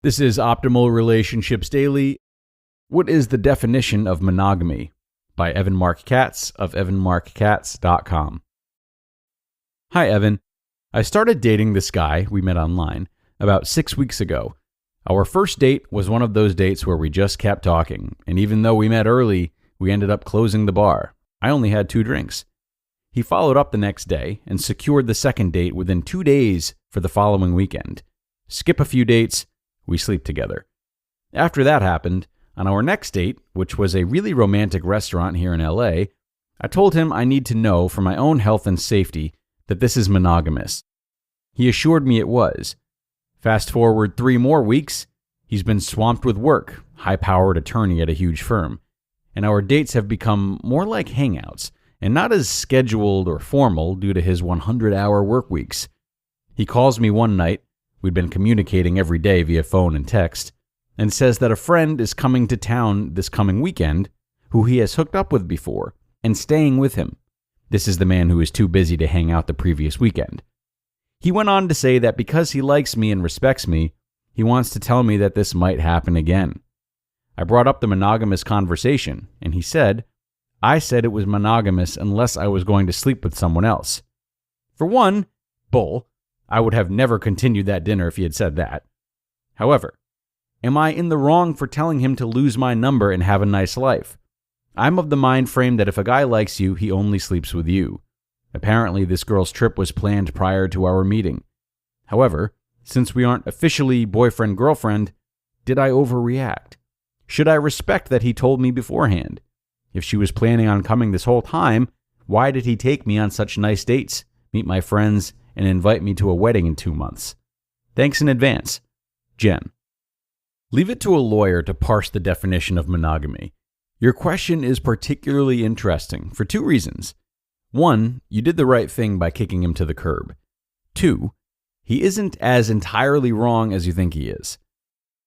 This is Optimal Relationships Daily. What is the definition of monogamy? By Marc Katz of evanmarckatz.com. Hi, Evan. I started dating this guy we met online about 6 weeks ago. Our first date was one of those dates where we just kept talking, and even though we met early, we ended up closing the bar. I only had 2 drinks. He followed up the next day and secured the second date within 2 days for the following weekend. Skip a few dates, we sleep together. After that happened, on our next date, which was a really romantic restaurant here in LA, I told him I need to know for my own health and safety that this is monogamous. He assured me it was. Fast forward 3 more weeks, he's been swamped with work, high-powered attorney at a huge firm, and our dates have become more like hangouts and not as scheduled or formal due to his 100-hour work weeks. He calls me one night, we'd been communicating every day via phone and text, and says that a friend is coming to town this coming weekend who he has hooked up with before and staying with him. This is the man who was too busy to hang out the previous weekend. He went on to say that because he likes me and respects me, he wants to tell me that this might happen again. I brought up the monogamous conversation, and he said, I said it was monogamous unless I was going to sleep with someone else. For one, bull. I would have never continued that dinner if he had said that. However, am I in the wrong for telling him to lose my number and have a nice life? I'm of the mind frame that if a guy likes you, he only sleeps with you. Apparently, this girl's trip was planned prior to our meeting. However, since we aren't officially boyfriend-girlfriend, did I overreact? Should I respect that he told me beforehand? If she was planning on coming this whole time, why did he take me on such nice dates, meet my friends, and invite me to a wedding in 2 months? Thanks in advance. Jen. Leave it to a lawyer to parse the definition of monogamy. Your question is particularly interesting for 2 reasons. 1, you did the right thing by kicking him to the curb. 2, he isn't as entirely wrong as you think he is.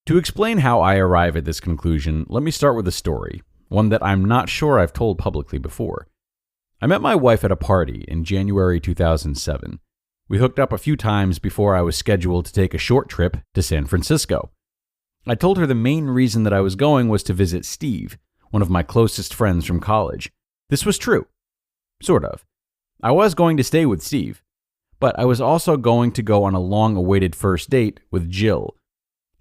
To explain how I arrive at this conclusion, let me start with a story, one that I'm not sure I've told publicly before. I met my wife at a party in January 2007. We hooked up a few times before I was scheduled to take a short trip to San Francisco. I told her the main reason that I was going was to visit Steve, one of my closest friends from college. This was true. Sort of. I was going to stay with Steve, but I was also going to go on a long-awaited first date with Jill.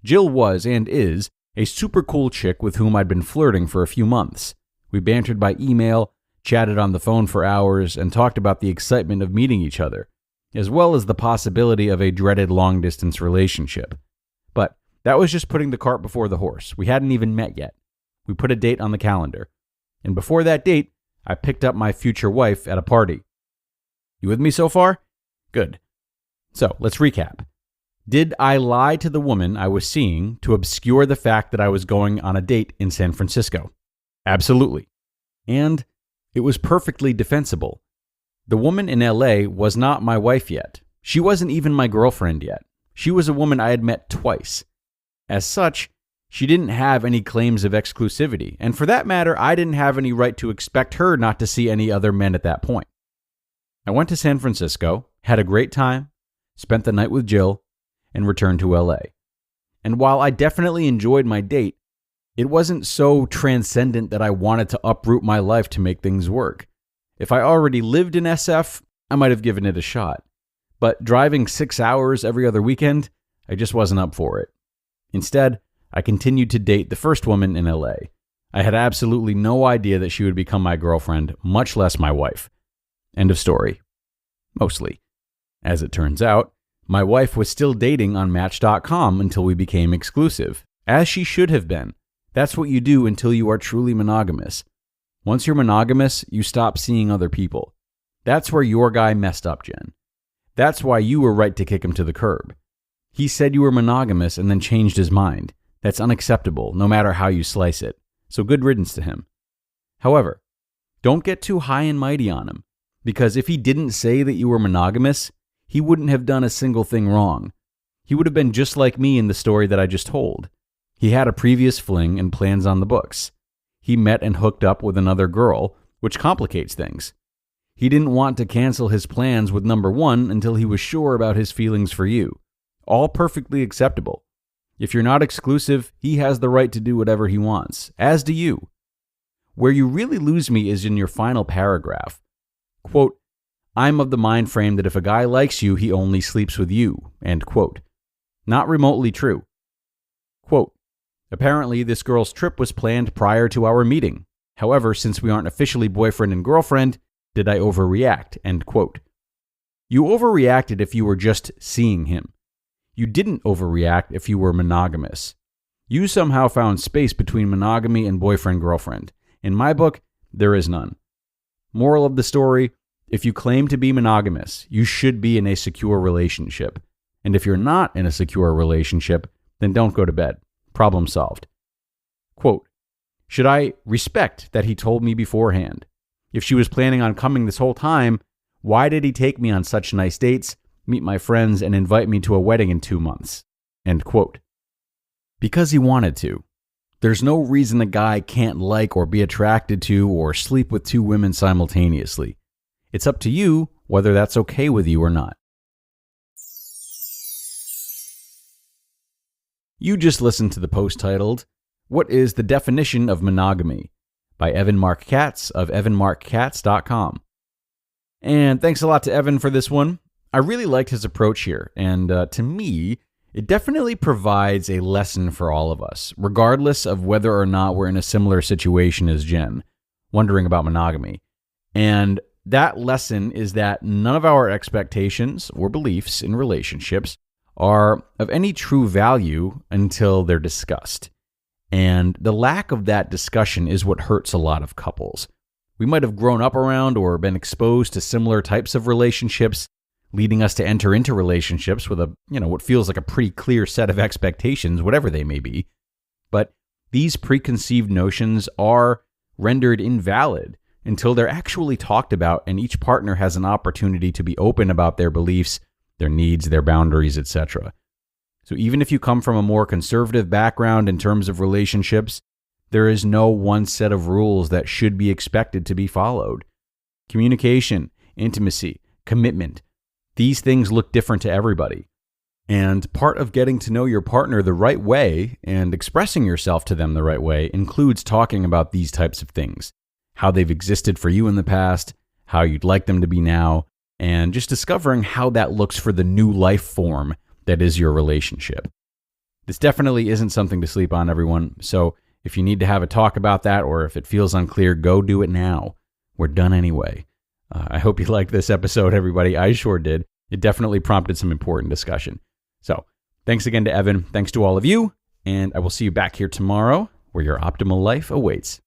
Jill was, and is, a super cool chick with whom I'd been flirting for a few months. We bantered by email, chatted on the phone for hours, and talked about the excitement of meeting each other, as well as the possibility of a dreaded long-distance relationship. But that was just putting the cart before the horse. We hadn't even met yet. We put a date on the calendar. And before that date, I picked up my future wife at a party. You with me so far? Good. So, let's recap. Did I lie to the woman I was seeing to obscure the fact that I was going on a date in San Francisco? Absolutely. And it was perfectly defensible. The woman in LA was not my wife yet. She wasn't even my girlfriend yet. She was a woman I had met twice. As such, she didn't have any claims of exclusivity, and for that matter, I didn't have any right to expect her not to see any other men at that point. I went to San Francisco, had a great time, spent the night with Jill, and returned to LA. And while I definitely enjoyed my date, it wasn't so transcendent that I wanted to uproot my life to make things work. If I already lived in SF, I might have given it a shot. But driving 6 hours every other weekend, I just wasn't up for it. Instead, I continued to date the first woman in LA. I had absolutely no idea that she would become my girlfriend, much less my wife. End of story. Mostly. As it turns out, my wife was still dating on Match.com until we became exclusive, as she should have been. That's what you do until you are truly monogamous. Once you're monogamous, you stop seeing other people. That's where your guy messed up, Jen. That's why you were right to kick him to the curb. He said you were monogamous and then changed his mind. That's unacceptable, no matter how you slice it. So good riddance to him. However, don't get too high and mighty on him, because if he didn't say that you were monogamous, he wouldn't have done a single thing wrong. He would have been just like me in the story that I just told. He had a previous fling and plans on the books. He met and hooked up with another girl, which complicates things. He didn't want to cancel his plans with number 1 until he was sure about his feelings for you. All perfectly acceptable. If you're not exclusive, he has the right to do whatever he wants, as do you. Where you really lose me is in your final paragraph. Quote, I'm of the mind frame that if a guy likes you, he only sleeps with you. End quote. Not remotely true. Quote, apparently this girl's trip was planned prior to our meeting. However, since we aren't officially boyfriend and girlfriend, did I overreact? End quote. You overreacted if you were just seeing him. You didn't overreact if you were monogamous. You somehow found space between monogamy and boyfriend-girlfriend. In my book, there is none. Moral of the story, if you claim to be monogamous, you should be in a secure relationship. And if you're not in a secure relationship, then don't go to bed. Problem solved. Quote, should I respect that he told me beforehand? If she was planning on coming this whole time, why did he take me on such nice dates, meet my friends, and invite me to a wedding in 2 months? End quote. Because he wanted to. There's no reason the guy can't like or be attracted to or sleep with 2 women simultaneously. It's up to you whether that's okay with you or not. You just listened to the post titled, What is the Definition of Monogamy? By Marc Katz of evanmarckatz.com. And thanks a lot to Evan for this one. I really liked his approach here, and to me, it definitely provides a lesson for all of us, regardless of whether or not we're in a similar situation as Jen, wondering about monogamy. And that lesson is that none of our expectations or beliefs in relationships are of any true value until they're discussed. And the lack of that discussion is what hurts a lot of couples. We might have grown up around or been exposed to similar types of relationships, leading us to enter into relationships with what feels like a pretty clear set of expectations, whatever they may be. But these preconceived notions are rendered invalid until they're actually talked about and each partner has an opportunity to be open about their beliefs, their needs, their boundaries, etc. So even if you come from a more conservative background in terms of relationships, there is no one set of rules that should be expected to be followed. Communication, intimacy, commitment, these things look different to everybody. And part of getting to know your partner the right way and expressing yourself to them the right way includes talking about these types of things, how they've existed for you in the past, how you'd like them to be now, and just discovering how that looks for the new life form that is your relationship. This definitely isn't something to sleep on, everyone. So if you need to have a talk about that, or if it feels unclear, go do it now. We're done anyway. I hope you liked this episode, everybody. I sure did. It definitely prompted some important discussion. So thanks again to Evan. Thanks to all of you. And I will see you back here tomorrow where your optimal life awaits.